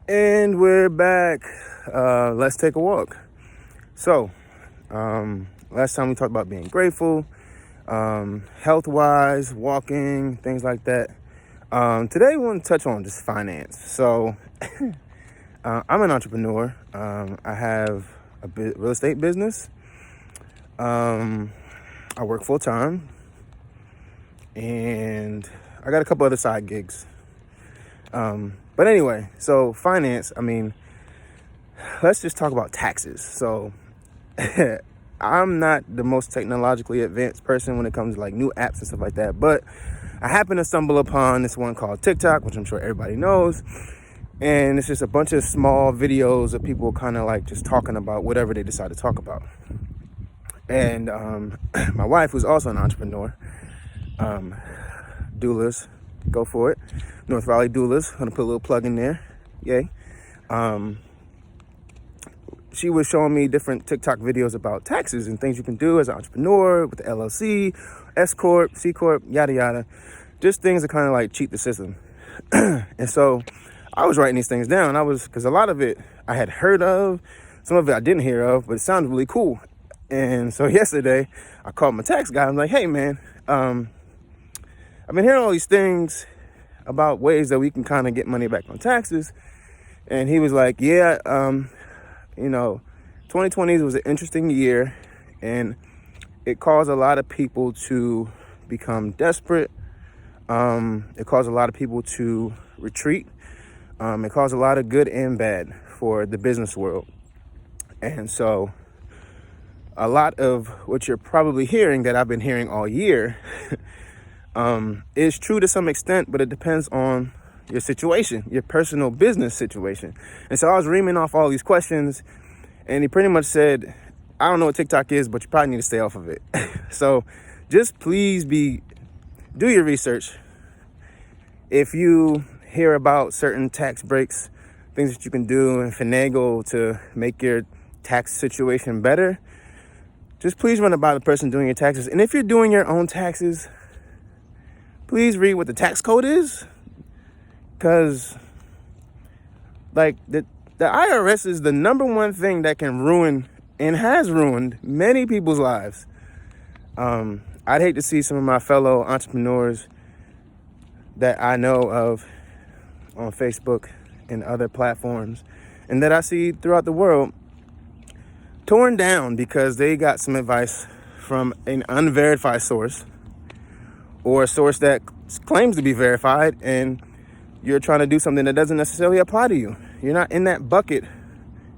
And we're back. Let's take a walk. So, last time we talked about being grateful, health-wise, walking, things like that. Today we want to touch on just finance. So, I'm an entrepreneur. I have a real estate business. I work full-time. And I got a couple other side gigs. But anyway, so finance, let's just talk about taxes. So I'm not the most technologically advanced person when it comes to like new apps and stuff like that, but I happen to stumble upon this one called TikTok, which I'm sure everybody knows. And it's just a bunch of small videos of people kind of like just talking about whatever they decide to talk about. And my wife, who's also an entrepreneur, doulas, go for it. North Valley doulas, gonna put a little plug in there. Yay. She was showing me different TikTok videos about taxes and things you can do as an entrepreneur with the LLC, S Corp, C Corp, yada, yada. Just things that kind of like cheat the system. And so I was writing these things down. Because a lot of it I had heard of, some of it I didn't hear of, but it sounded really cool. And so yesterday I called my tax guy. I'm like, hey man, I've been hearing all these things about ways that we can kind of get money back on taxes. And he was like, yeah, 2020 was an interesting year, and it caused a lot of people to become desperate. It caused a lot of people to retreat. It caused a lot of good and bad for the business world. And so a lot of what you're probably hearing that I've been hearing all year is true to some extent, but it depends on your situation, your personal business situation. And so I was reaming off all these questions, and he pretty much said, I don't know what TikTok is, but you probably need to stay off of it. So just please do your research. If you hear about certain tax breaks, things that you can do and finagle to make your tax situation better, just please run it by the person doing your taxes. And if you're doing your own taxes, please read what the tax code is, because like the IRS is the number one thing that can ruin and has ruined many people's lives. I'd hate to see some of my fellow entrepreneurs that I know of on Facebook and other platforms and that I see throughout the world torn down because they got some advice from an unverified source, or a source that claims to be verified, and you're trying to do something that doesn't necessarily apply to you. You're not in that bucket.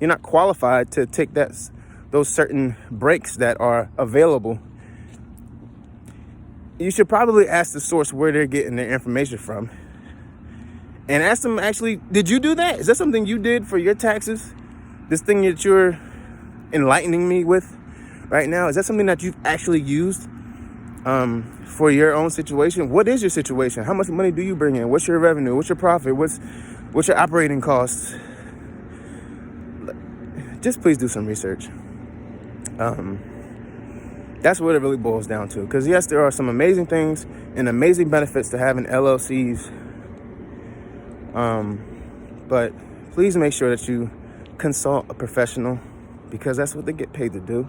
You're not qualified to take those certain breaks that are available. You should probably ask the source where they're getting their information from. And ask them, actually, did you do that? Is that something you did for your taxes? This thing that you're enlightening me with right now, is that something that you've actually used for your own situation? What is your situation? How much money do you bring in? What's your revenue? What's your profit? What's your operating costs? Just please do some research. That's what it really boils down to. Because yes, there are some amazing things and amazing benefits to having LLCs. But please make sure that you consult a professional, because that's what they get paid to do.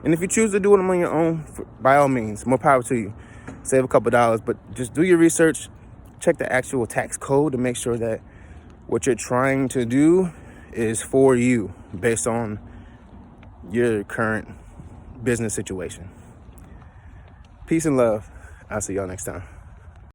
And if you choose to do it on your own, by all means, more power to you. Save a couple dollars, but just do your research. Check the actual tax code to make sure that what you're trying to do is for you based on your current business situation. Peace and love. I'll see y'all next time.